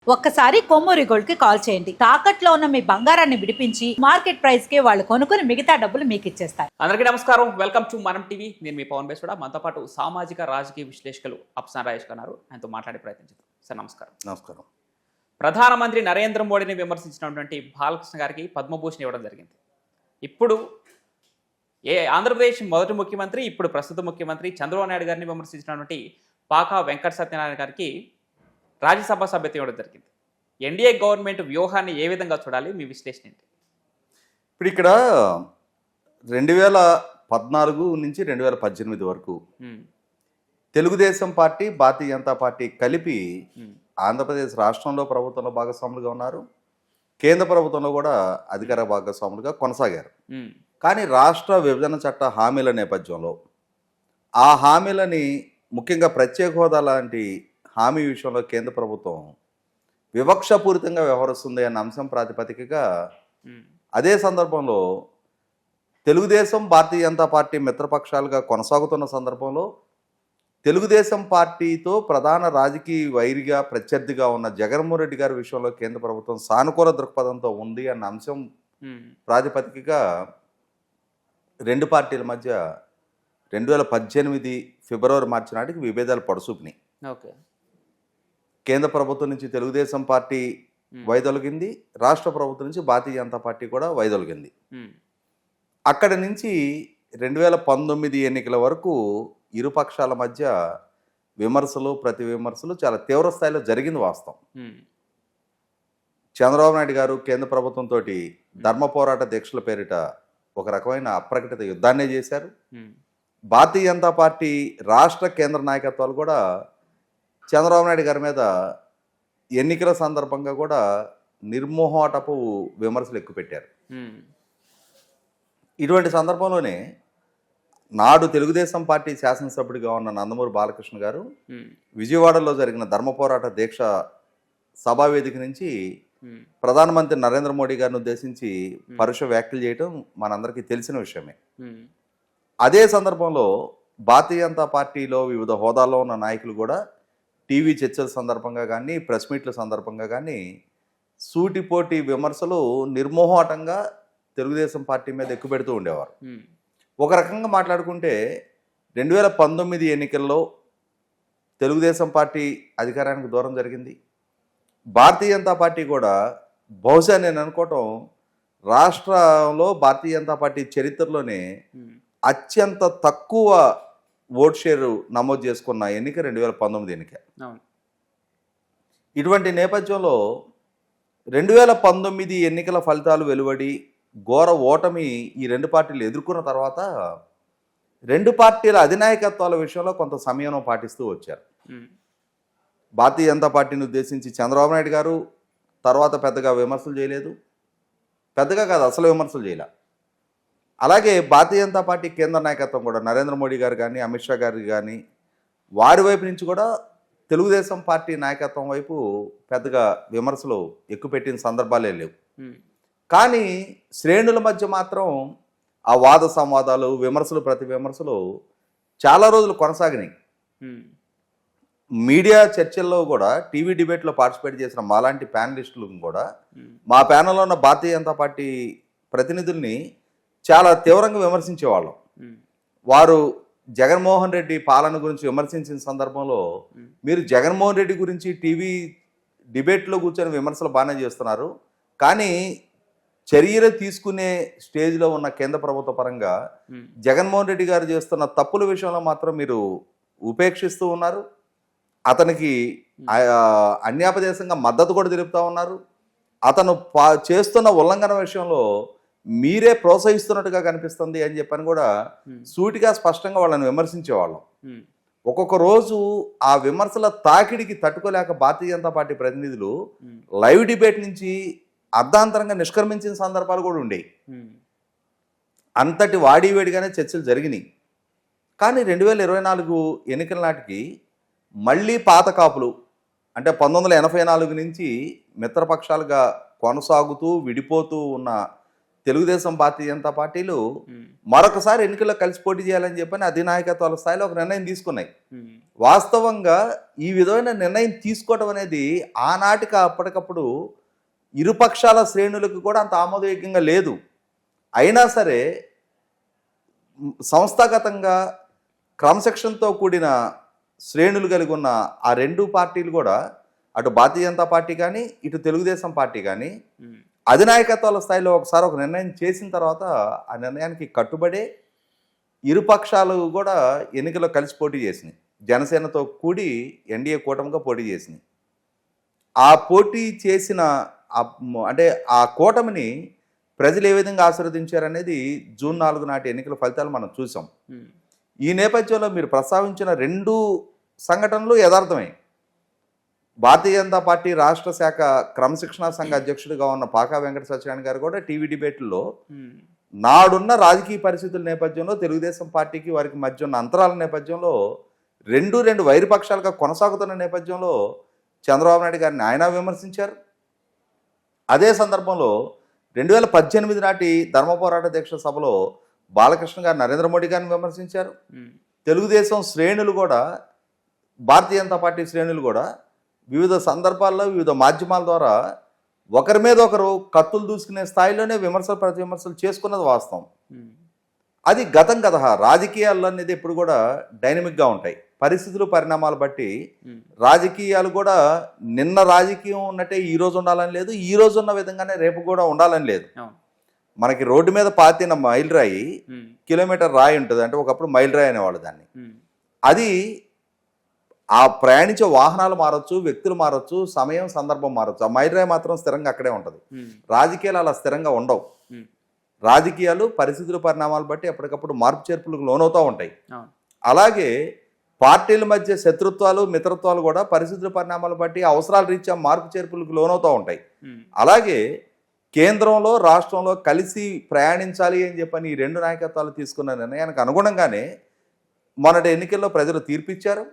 ఒక్కసారి కొమ్మూరి గోల్డ్ కి కాల్ చేయండి. తాకట్లో ఉన్న మీ బంగారాన్ని విడిపించి మార్కెట్ ప్రైస్ కి వాళ్ళు కొనుక్కుని మిగతా డబ్బులు మీకు ఇచ్చేస్తారు. అందరికీ నమస్కారం. వెల్కమ్ టు మనం టీవీ. నేను మీ పవన్ బేస్వడ. మనతో పాటు సామాజిక రాజకీయ విశ్లేషకులు అప్సాన్ రాజేష్ గారు. ఆయనతో మాట్లాడే ప్రయత్నం చేద్దాం. సార్ నమస్కారం. నమస్కారం. ప్రధానమంత్రి నరేంద్ర మోడీని విమర్శించినటువంటి బాలకృష్ణ గారికి పద్మభూషణ్ ఇవ్వడం జరిగింది. ఇప్పుడు ఆంధ్రప్రదేశ్ మొదటి ముఖ్యమంత్రి, ఇప్పుడు ప్రస్తుత ముఖ్యమంత్రి చంద్రబాబు నాయుడు గారిని విమర్శించినటువంటి పాకా వెంకట సత్యనారాయణ గారికి రాజ్యసభ సభ్యత ఇవ్వడం జరిగింది. ఎన్డీఏ గవర్నమెంట్ వ్యూహాన్ని ఏ విధంగా చూడాలి? మీ విశ్లేషణ ఏంటి? ఇప్పుడు ఇక్కడ 2014 నుంచి 2018 వరకు తెలుగుదేశం పార్టీ, భారతీయ జనతా పార్టీ కలిపి ఆంధ్రప్రదేశ్ రాష్ట్రంలో ప్రభుత్వంలో భాగస్వాములుగా ఉన్నారు. కేంద్ర ప్రభుత్వంలో కూడా అధికార భాగస్వాములుగా కొనసాగారు. కానీ రాష్ట్ర విభజన చట్ట హామీల నేపథ్యంలో ఆ హామీలని, ముఖ్యంగా ప్రత్యేక హోదా లాంటి హామీ విషయంలో కేంద్ర ప్రభుత్వం వివక్షపూరితంగా వ్యవహరిస్తుంది అన్న అంశం ప్రాతిపదికగా అదే సందర్భంలో తెలుగుదేశం, భారతీయ జనతా పార్టీ మిత్రపక్షాలుగా కొనసాగుతున్న సందర్భంలో తెలుగుదేశం పార్టీతో ప్రధాన రాజకీయ వైరిగా, ప్రత్యర్థిగా ఉన్న జగన్మోహన్ రెడ్డి గారి విషయంలో కేంద్ర ప్రభుత్వం సానుకూల దృక్పథంతో ఉంది అన్న అంశం ప్రాతిపదికగా రెండు పార్టీల మధ్య 2018 ఫిబ్రవరి, మార్చి నాటికి విభేదాలు పడుసూపినాయి. ఓకే. కేంద్ర ప్రభుత్వం నుంచి తెలుగుదేశం పార్టీ వైదొలిగింది, రాష్ట్ర ప్రభుత్వం నుంచి భారతీయ జనతా పార్టీ కూడా వైదొలిగింది. అక్కడి నుంచి 2019 ఎన్నికల వరకు ఇరు పక్షాల మధ్య విమర్శలు, ప్రతి విమర్శలు చాలా తీవ్ర స్థాయిలో జరిగింది వాస్తవం. చంద్రబాబు నాయుడు గారు కేంద్ర ప్రభుత్వంతో ధర్మ పోరాట దీక్షల పేరిట ఒక రకమైన అప్రకటిత యుద్ధాన్నే చేశారు. భారతీయ జనతా పార్టీ రాష్ట్ర కేంద్ర నాయకత్వాలు కూడా చంద్రబాబు నాయుడు గారి మీద ఎన్నికల సందర్భంగా కూడా నిర్మోహటపు విమర్శలు ఎక్కుపెట్టారు. ఇటువంటి సందర్భంలోనే నాడు తెలుగుదేశం పార్టీ శాసనసభ్యుడిగా ఉన్న నందమూరి బాలకృష్ణ గారు విజయవాడలో జరిగిన ధర్మ పోరాట దీక్ష సభావేదిక నుంచి ప్రధానమంత్రి నరేంద్ర మోడీ గారిని ఉద్దేశించి పరుష వ్యాఖ్యలు చేయడం మనందరికీ తెలిసిన విషయమే. అదే సందర్భంలో భారతీయ జనతా పార్టీలో వివిధ హోదాల్లో ఉన్న నాయకులు కూడా టీవీ చర్చల సందర్భంగా కానీ, ప్రెస్ మీట్ల సందర్భంగా కానీ సూటిపోటి విమర్శలు నిర్మోహటంగా తెలుగుదేశం పార్టీ మీద ఎక్కుపెడుతూ ఉండేవారు. ఒక రకంగా మాట్లాడుకుంటే 2019 ఎన్నికల్లో తెలుగుదేశం పార్టీ అధికారానికి దూరం జరిగింది. భారతీయ జనతా పార్టీ కూడా బహుశా నేను అనుకోవటం రాష్ట్రంలో భారతీయ జనతా పార్టీ చరిత్రలోనే అత్యంత తక్కువ ఓట్ షేరు నమోదు చేసుకున్న ఎన్నిక 2019 ఎన్నిక. ఇటువంటి నేపథ్యంలో 2019 ఎన్నికల ఫలితాలు వెలువడి ఘోర ఓటమి ఈ రెండు పార్టీలు ఎదుర్కొన్న తర్వాత రెండు పార్టీల అధినాయకత్వాల విషయంలో కొంత సమయం పాటిస్తూ వచ్చారు. భారతీయ జనతా పార్టీని ఉద్దేశించి చంద్రబాబు నాయుడు గారు తర్వాత పెద్దగా విమర్శలు చేయలేదు, పెద్దగా కాదు అసలు విమర్శలు చేయలే. అలాగే భారతీయ జనతా పార్టీ కేంద్ర నాయకత్వం కూడా నరేంద్ర మోడీ గారు కానీ, అమిత్ షా గారు కానీ వారి వైపు నుంచి కూడా తెలుగుదేశం పార్టీ నాయకత్వం వైపు పెద్దగా విమర్శలు ఎక్కుపెట్టిన సందర్భాలే లేవు. కానీ శ్రేణుల మధ్య మాత్రం ఆ వాద సంవాదాలు, విమర్శలు, ప్రతి విమర్శలు చాలా రోజులు కొనసాగినాయి. మీడియా చర్చల్లో కూడా, టీవీ డిబేట్లో పార్టిసిపేట్ చేసిన మాలాంటి ప్యానలిస్టులు కూడా మా ప్యానల్లో ఉన్న భారతీయ జనతా పార్టీ ప్రతినిధుల్ని చాలా తీవ్రంగా విమర్శించేవాళ్ళం. వారు జగన్మోహన్ రెడ్డి పాలన గురించి విమర్శించిన సందర్భంలో మీరు జగన్మోహన్ రెడ్డి గురించి టీవీ డిబేట్లో కూర్చొని విమర్శలు బాగానే చేస్తున్నారు, కానీ చర్యలు తీసుకునే స్టేజ్లో ఉన్న కేంద్ర ప్రభుత్వ పరంగా జగన్మోహన్ రెడ్డి గారు చేస్తున్న తప్పుల విషయంలో మాత్రం మీరు ఉపేక్షిస్తూ ఉన్నారు, అతనికి అన్యాపదేశంగా మద్దతు కూడా తెలుపుతూ ఉన్నారు, అతను చేస్తున్న ఉల్లంఘన విషయంలో మీరే ప్రోత్సహిస్తున్నట్టుగా కనిపిస్తుంది అని చెప్పని కూడా సూటిగా స్పష్టంగా వాళ్ళని విమర్శించేవాళ్ళం. ఒక్కొక్క రోజు ఆ విమర్శల తాకిడికి తట్టుకోలేక భారతీయ జనతా పార్టీ ప్రతినిధులు లైవ్ డిబేట్ నుంచి అర్ధాంతరంగా నిష్క్రమించిన సందర్భాలు కూడా ఉండేవి. అంతటి వాడివేడిగానే చర్చలు జరిగినాయి. కానీ 2024 ఎన్నికల నాటికి మళ్ళీ పాత కాపులు, అంటే 1984 నుంచి మిత్రపక్షాలుగా కొనసాగుతూ విడిపోతూ ఉన్న తెలుగుదేశం భారతీయ జనతా పార్టీలు మరొకసారి ఎన్నికల్లో కలిసి పోటీ చేయాలని చెప్పని అధినాయకత్వాల స్థాయిలో ఒక నిర్ణయం తీసుకున్నాయి. వాస్తవంగా ఈ విధమైన నిర్ణయం తీసుకోవడం అనేది ఆనాటికి అప్పటికప్పుడు ఇరుపక్షాల శ్రేణులకు కూడా అంత ఆమోదయోగ్యంగా లేదు. అయినా సరే సంస్థాగతంగా క్రమశిక్షణతో కూడిన శ్రేణులు కలిగి ఉన్న ఆ రెండు పార్టీలు కూడా, అటు భారతీయ జనతా పార్టీ కానీ ఇటు తెలుగుదేశం పార్టీ కానీ అధినాయకత్వాల స్థాయిలో ఒకసారి ఒక నిర్ణయం చేసిన తర్వాత ఆ నిర్ణయానికి కట్టుబడే ఇరుపక్షాలు కూడా ఎన్నికల్లో కలిసి పోటీ చేసినాయి. జనసేనతో కూడి ఎన్డీఏ కూటమిగా పోటీ చేసినాయి. ఆ పోటీ చేసిన అంటే ఆ కూటమిని ప్రజలు ఏ విధంగా ఆశీర్వదించారనేది జూన్ 4 నాటి ఎన్నికల ఫలితాలు మనం చూసాం. ఈ నేపథ్యంలో మీరు ప్రస్తావించిన రెండు సంఘటనలు యథార్థమే. భారతీయ జనతా పార్టీ రాష్ట్ర శాఖ క్రమశిక్షణా సంఘ అధ్యక్షుడిగా ఉన్న పాకా వెంకట సత్యనారాయణ గారు కూడా టీవీ డిబేట్లో నాడున్న రాజకీయ పరిస్థితుల నేపథ్యంలో తెలుగుదేశం పార్టీకి వారికి మధ్య ఉన్న అంతరాల నేపథ్యంలో రెండు వైరుపక్షాలుగా కొనసాగుతున్న నేపథ్యంలో చంద్రబాబు నాయుడు గారిని ఆయన విమర్శించారు. అదే సందర్భంలో 2018 నాటి ధర్మ పోరాట దీక్ష సభలో బాలకృష్ణ గారు నరేంద్ర మోడీ గారిని విమర్శించారు. తెలుగుదేశం శ్రేణులు కూడా, భారతీయ జనతా పార్టీ శ్రేణులు కూడా వివిధ సందర్భాల్లో వివిధ మాధ్యమాల ద్వారా ఒకరి మీద ఒకరు కత్తులు దూసుకునే స్థాయిలోనే విమర్శలు ప్రతి విమర్శలు చేసుకున్నది వాస్తవం. అది గతం కదా. రాజకీయాల్లో అనేది ఎప్పుడు కూడా డైనమిక్గా ఉంటాయి. పరిస్థితులు పరిణామాలు బట్టి రాజకీయాలు కూడా నిన్న రాజకీయం ఉన్నట్టే ఈ రోజు ఉండాలని లేదు, ఈ రోజు ఉన్న విధంగానే రేపు కూడా ఉండాలని లేదు. మనకి రోడ్డు మీద పాతిన మైల్ రాయి కిలోమీటర్ రాయి ఉంటుంది, అంటే ఒకప్పుడు మైల్ రాయి అనేవాళ్ళు దాన్ని. అది ఆ ప్రయాణించే వాహనాలు మారచ్చు, వ్యక్తులు మారచ్చు, సమయం సందర్భం మారచ్చు, ఆ మైల్ రాయి మాత్రం స్థిరంగా అక్కడే ఉంటుంది. రాజకీయాలు అలా స్థిరంగా ఉండవు. రాజకీయాలు పరిస్థితుల పరిణామాలు బట్టి ఎప్పటికప్పుడు మార్పు చేర్పులకు లోనవుతూ ఉంటాయి. అలాగే పార్టీల మధ్య శత్రుత్వాలు మిత్రత్వాలు కూడా పరిస్థితుల పరిణామాలు బట్టి అవసరాల రీత్యా మార్పు చేర్పులకు లోనవుతూ ఉంటాయి. అలాగే కేంద్రంలో రాష్ట్రంలో కలిసి ప్రయాణించాలి అని చెప్పని ఈ రెండు నాయకత్వాలు తీసుకున్న నిర్ణయానికి అనుగుణంగానే మొన్నటి ఎన్నికల్లో ప్రజలు తీర్పిచ్చారు.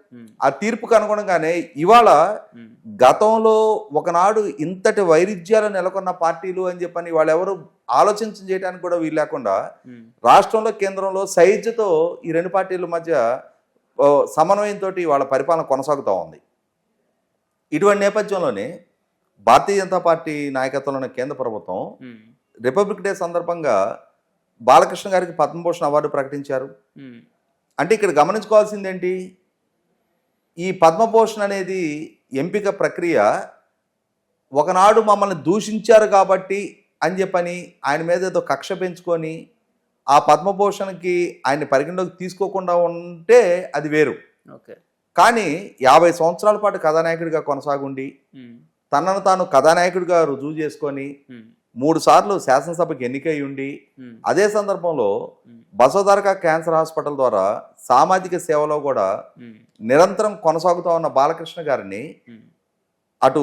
ఆ తీర్పుకు అనుగుణంగానే ఇవాళ గతంలో ఒకనాడు ఇంతటి వైరుధ్యాలు నెలకొన్న పార్టీలు అని చెప్పని వాళ్ళెవరు చేయడానికి కూడా వీలు లేకుండా రాష్ట్రంలో కేంద్రంలో సైజ్యతో ఈ రెండు పార్టీల మధ్య సమన్వయంతో వాళ్ళ పరిపాలన కొనసాగుతూ ఉంది. ఇటువంటి నేపథ్యంలోనే భారతీయ జనతా పార్టీ నాయకత్వంలోని కేంద్ర ప్రభుత్వం రిపబ్లిక్ డే సందర్భంగా బాలకృష్ణ గారికి పద్మభూషణ్ అవార్డు ప్రకటించారు. అంటే ఇక్కడ గమనించుకోవాల్సింది ఏంటి, ఈ పద్మభూషణ్ అనేది ఎంపిక ప్రక్రియ ఒకనాడు మమ్మల్ని దూషించారు కాబట్టి అని చెప్పని ఆయన మీద ఏదో కక్ష పెంచుకొని ఆ పద్మభూషణ్కి ఆయన్ని పరిగణలోకి తీసుకోకుండా ఉంటే అది వేరు. కానీ 50 సంవత్సరాల పాటు కథానాయకుడిగా కొనసాగుండి తనను తాను కథానాయకుడిగా రుజువు చేసుకొని 3 సార్లు శాసనసభకి ఎన్నికై ఉండి అదే సందర్భంలో బసవతారక క్యాన్సర్ హాస్పిటల్ ద్వారా సామాజిక సేవలో కూడా నిరంతరం కొనసాగుతూ ఉన్న బాలకృష్ణ గారిని అటు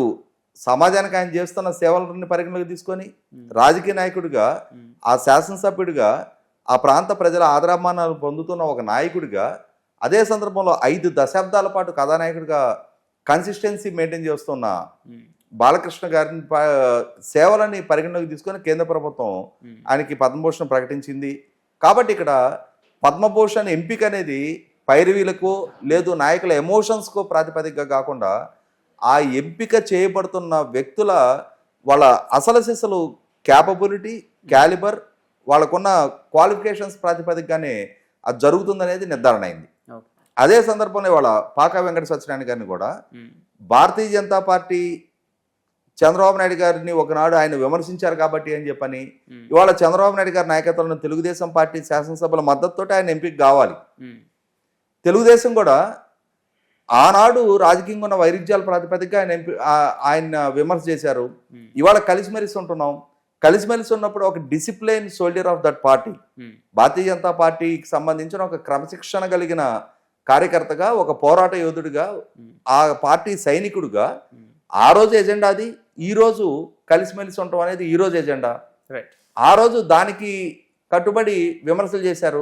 సమాజానికి ఆయన చేస్తున్న సేవలని పరిగణలోకి తీసుకొని రాజకీయ నాయకుడిగా, ఆ శాసనసభ్యుడిగా, ఆ ప్రాంత ప్రజల ఆదరాభిమానాలు పొందుతున్న ఒక నాయకుడిగా, అదే సందర్భంలో 5 దశాబ్దాల పాటు కథానాయకుడిగా కన్సిస్టెన్సీ మెయింటైన్ చేస్తున్న బాలకృష్ణ గారిని సేవలని పరిగణలోకి తీసుకొని కేంద్ర ప్రభుత్వం ఆయనకి పద్మభూషణ్ ప్రకటించింది. కాబట్టి ఇక్కడ పద్మభూషణ్ ఎంపిక అనేది పైరవీలకు లేదు నాయకుల ఎమోషన్స్కు ప్రాతిపదికగా కాకుండా ఆ ఎంపిక చేయబడుతున్న వ్యక్తుల వాళ్ళ అసలు సిసలు క్యాపబిలిటీ, క్యాలిబర్, వాళ్ళకున్న క్వాలిఫికేషన్స్ ప్రాతిపదికగానే అది జరుగుతుందనేది నిర్ధారణ అయింది. అదే సందర్భంలో ఇవాళ పాకా వెంకట సత్యనారాయణ గారిని కూడా భారతీయ జనతా పార్టీ చంద్రబాబు నాయుడు గారిని ఒకనాడు ఆయన విమర్శించారు కాబట్టి అని చెప్పని ఇవాళ చంద్రబాబు నాయుడు గారి నాయకత్వంలో తెలుగుదేశం పార్టీ శాసనసభల మద్దతుతో ఆయన ఎంపిక కావాలి. తెలుగుదేశం కూడా ఆనాడు రాజకీయంగా ఉన్న వైరుధ్యాల ప్రాతిపదికగా ఆయన విమర్శ చేశారు. ఇవాళ కలిసిమెలిసి ఉంటున్నాం. కలిసిమెలిసి ఉన్నప్పుడు ఒక discipline soldier of that party, Bharatiya Janata పార్టీకి సంబంధించిన ఒక క్రమశిక్షణ కలిగిన కార్యకర్తగా, ఒక పోరాట యోధుడిగా, ఆ పార్టీ సైనికుడిగా ఆ రోజు ఎజెండా అది. ఈ రోజు కలిసిమెలిసి ఉండటం అనేది ఈ రోజు ఎజెండా. ఆ రోజు దానికి కట్టుబడి విమర్శలు చేశారు.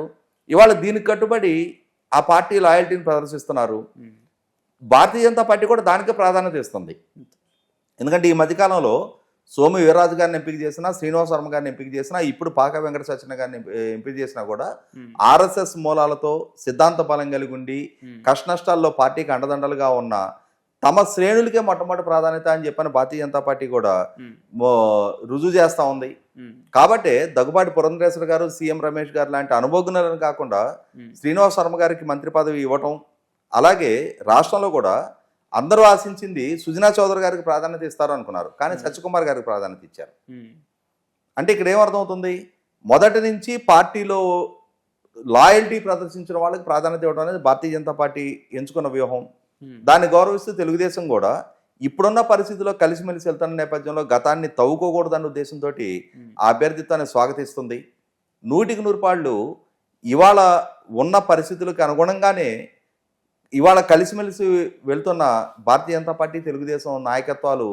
ఇవాళ దీనికి కట్టుబడి ఆ పార్టీ లాయల్టీని ప్రదర్శిస్తున్నారు. భారతీయ జనతా పార్టీ కూడా దానికే ప్రాధాన్యత ఇస్తుంది. ఎందుకంటే ఈ మధ్యకాలంలో సోము వీర్రాజు గారిని ఎంపిక చేసినా, శ్రీనివాస వర్మ గారిని ఎంపిక చేసినా, ఇప్పుడు పాక వెంకట సత్యన గారిని ఎంపిక చేసినా కూడా ఆర్ఎస్ఎస్ మూలాలతో సిద్ధాంత బలం కలిగి ఉండి కష్ట నష్టాల్లో పార్టీకి అండదండలుగా ఉన్న తమ శ్రేణులకే మొట్టమొదటి ప్రాధాన్యత అని చెప్పని భారతీయ జనతా పార్టీ కూడా రుజువు చేస్తూ ఉంది. కాబట్టి దగ్గుబాటి పురంధరేశ్వర గారు, సీఎం రమేష్ గారు లాంటి అనుభవజ్ఞులను కాకుండా శ్రీనివాస వర్మ గారికి మంత్రి పదవి ఇవ్వటం, అలాగే రాష్ట్రంలో కూడా అందరూ ఆశించింది సుజనా చౌదరి గారికి ప్రాధాన్యత ఇస్తారు అనుకున్నారు, కానీ సత్యకుమార్ గారికి ప్రాధాన్యత ఇచ్చారు. అంటే ఇక్కడ ఏమర్థమవుతుంది, మొదటి నుంచి పార్టీలో లాయల్టీ ప్రదర్శించిన వాళ్ళకి ప్రాధాన్యత ఇవ్వడం అనేది భారతీయ జనతా పార్టీ ఎంచుకున్న వ్యూహం. దాన్ని గౌరవిస్తూ తెలుగుదేశం కూడా ఇప్పుడున్న పరిస్థితుల్లో కలిసిమెలిసి వెళ్తున్న నేపథ్యంలో గతాన్ని తవ్వుకోకూడదన్న ఉద్దేశంతో ఆ అభ్యర్థిత్వాన్ని స్వాగతిస్తుంది. 100% ఇవాళ ఉన్న పరిస్థితులకు అనుగుణంగానే ఇవాళ కలిసిమెలిసి వెళ్తున్న భారతీయ జనతా పార్టీ, తెలుగుదేశం నాయకత్వాలు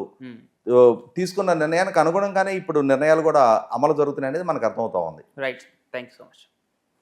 తీసుకున్న నిర్ణయానికి అనుగుణంగానే ఇప్పుడు నిర్ణయాలు కూడా అమలు జరుగుతున్నాయి అనేది మనకు అర్థమవుతా ఉంది. Right, thank you so much.